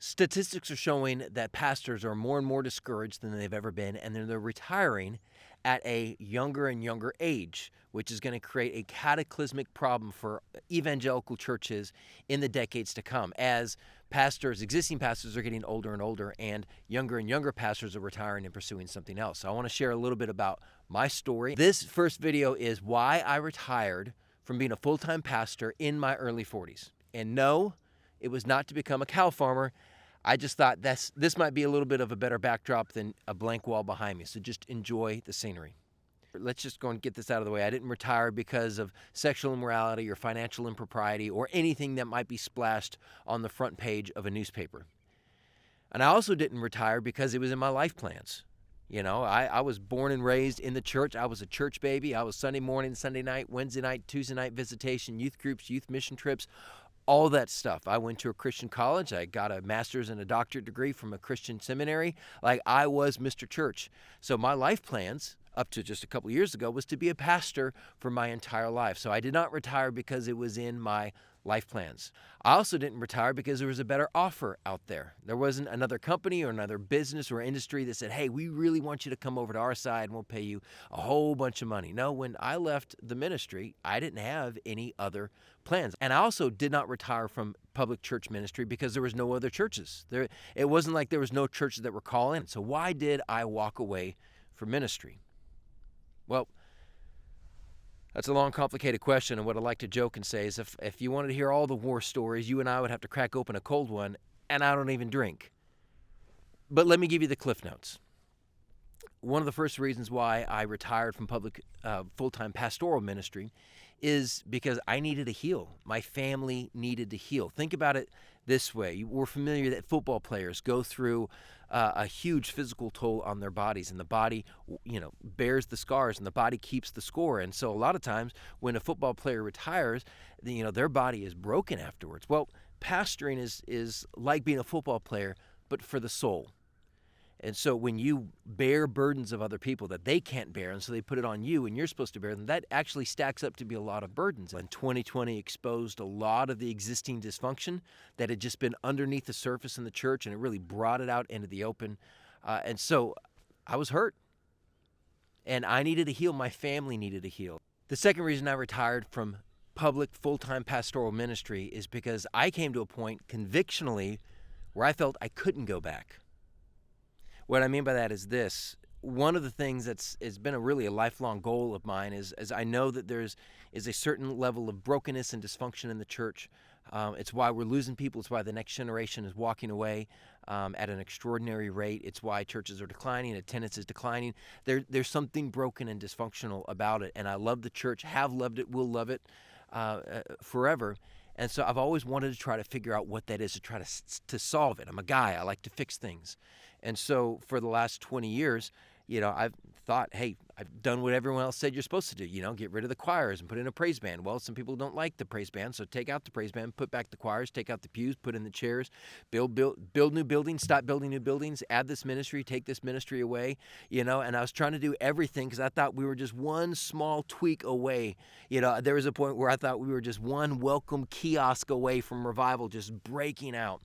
Statistics are showing that pastors are more and more discouraged than they've ever been, and then they're retiring at a younger and younger age, which is going to create a cataclysmic problem for evangelical churches in the decades to come as existing pastors are getting older and younger pastors are retiring and pursuing something else. So I want to share a little bit about my story. This first video is why I retired from being a full-time pastor in my early 40s. And no, it was not to become a cow farmer. I just thought this might be a little bit of a better backdrop than a blank wall behind me. So just enjoy the scenery. Let's just go and get this out of the way. I didn't retire because of sexual immorality or financial impropriety or anything that might be splashed on the front page of a newspaper. And I also didn't retire because it was in my life plans. You know, I was born and raised in the church. I was a church baby. I was Sunday morning, Sunday night, Wednesday night, Tuesday night visitation, youth groups, youth mission trips, all that stuff. I went to a Christian college. I got a master's and a doctorate degree from a Christian seminary. Like, I was Mr. Church. So my life plans up to just a couple years ago was to be a pastor for my entire life. So I did not retire because it was in my life plans. I also didn't retire because there was a better offer out there. There wasn't another company or another business or industry that said, hey, we really want you to come over to our side and we'll pay you a whole bunch of money. No, when I left the ministry, I didn't have any other plans. And I also did not retire from public church ministry because there was no other churches. It wasn't like there was no churches that were calling. So why did I walk away from ministry? Well, that's a long, complicated question, and what I like to joke and say is if you wanted to hear all the war stories, you and I would have to crack open a cold one, and I don't even drink. But let me give you the Cliff Notes. One of the first reasons why I retired from public full-time pastoral ministry is because I needed to heal. My family needed to heal. Think about it this way. We're familiar that football players go through a huge physical toll on their bodies, and the body, bears the scars, and the body keeps the score. And so a lot of times when a football player retires, their body is broken afterwards. Well, pastoring is like being a football player, but for the soul. And so when you bear burdens of other people that they can't bear, and so they put it on you and you're supposed to bear them, that actually stacks up to be a lot of burdens. And 2020 exposed a lot of the existing dysfunction that had just been underneath the surface in the church, and it really brought it out into the open. And so I was hurt, and I needed to heal. My family needed to heal. The second reason I retired from public full-time pastoral ministry is because I came to a point convictionally where I felt I couldn't go back. What I mean by that is this. One of the things that's been a lifelong goal of mine is I know that there's a certain level of brokenness and dysfunction in the church. It's why we're losing people. It's why the next generation is walking away at an extraordinary rate. It's why churches are declining, attendance is declining. There's something broken and dysfunctional about it, and I love the church, have loved it, will love it forever. And so I've always wanted to try to figure out what that is, to try to solve it. I'm a guy. I like to fix things. And so for the last 20 years, I've thought, hey, I've done what everyone else said you're supposed to do, get rid of the choirs and put in a praise band. Well, some people don't like the praise band, so take out the praise band, put back the choirs, take out the pews, put in the chairs, build new buildings, stop building new buildings, add this ministry, take this ministry away, and I was trying to do everything because I thought we were just one small tweak away. There was a point where I thought we were just one welcome kiosk away from revival just breaking out.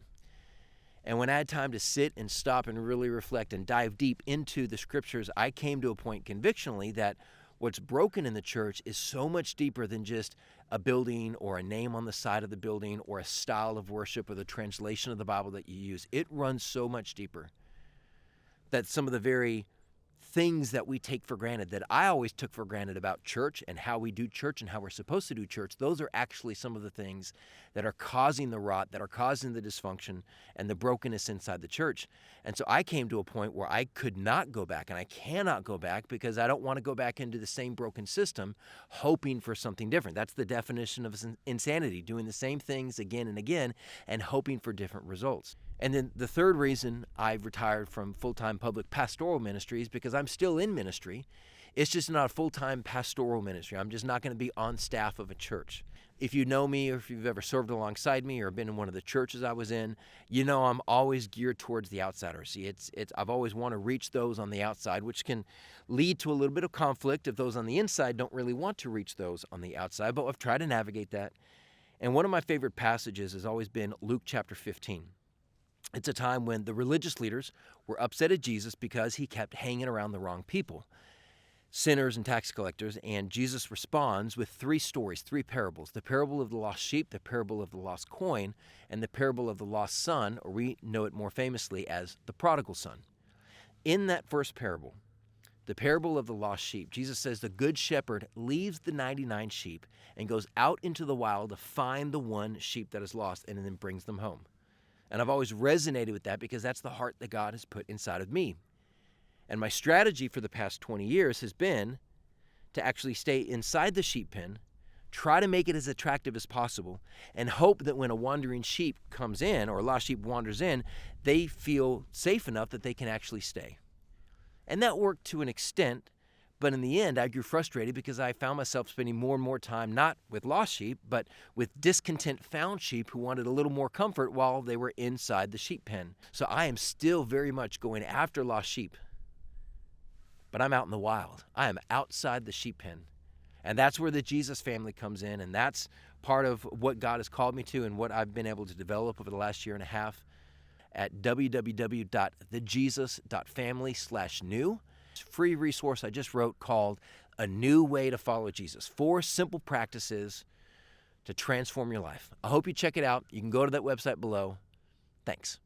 And when I had time to sit and stop and really reflect and dive deep into the scriptures, I came to a point convictionally that what's broken in the church is so much deeper than just a building or a name on the side of the building or a style of worship or the translation of the Bible that you use. It runs so much deeper that some of the very things that we take for granted, that I always took for granted about church and how we do church and how we're supposed to do church, those are actually some of the things that are causing the rot, that are causing the dysfunction and the brokenness inside the church. And so I came to a point where I could not go back, and I cannot go back because I don't want to go back into the same broken system hoping for something different. That's the definition of insanity, doing the same things again and again and hoping for different results. And then the third reason I've retired from full-time public pastoral ministry is because I'm still in ministry. It's just not a full-time pastoral ministry. I'm just not going to be on staff of a church. If you know me, or if you've ever served alongside me or been in one of the churches I was in, I'm always geared towards the outsider. See, I've always wanted to reach those on the outside, which can lead to a little bit of conflict if those on the inside don't really want to reach those on the outside. But I've tried to navigate that. And one of my favorite passages has always been Luke chapter 15. It's a time when the religious leaders were upset at Jesus because he kept hanging around the wrong people, sinners and tax collectors, and Jesus responds with three stories, three parables: the parable of the lost sheep, the parable of the lost coin, and the parable of the lost son, or we know it more famously as the prodigal son. In that first parable, the parable of the lost sheep, Jesus says the good shepherd leaves the 99 sheep and goes out into the wild to find the one sheep that is lost and then brings them home. And I've always resonated with that because that's the heart that God has put inside of me. And my strategy for the past 20 years has been to actually stay inside the sheep pen, try to make it as attractive as possible, and hope that when a wandering sheep comes in or a lost sheep wanders in, they feel safe enough that they can actually stay. And that worked to an extent, but in the end, I grew frustrated because I found myself spending more and more time not with lost sheep, but with discontent found sheep who wanted a little more comfort while they were inside the sheep pen. So I am still very much going after lost sheep, but I'm out in the wild. I am outside the sheep pen. And that's where the Jesus family comes in, and that's part of what God has called me to and what I've been able to develop over the last year and a half at www.thejesus.family/new. Free resource I just wrote called A New Way to Follow Jesus. 4 simple practices to transform your life. I hope you check it out. You can go to that website below. Thanks.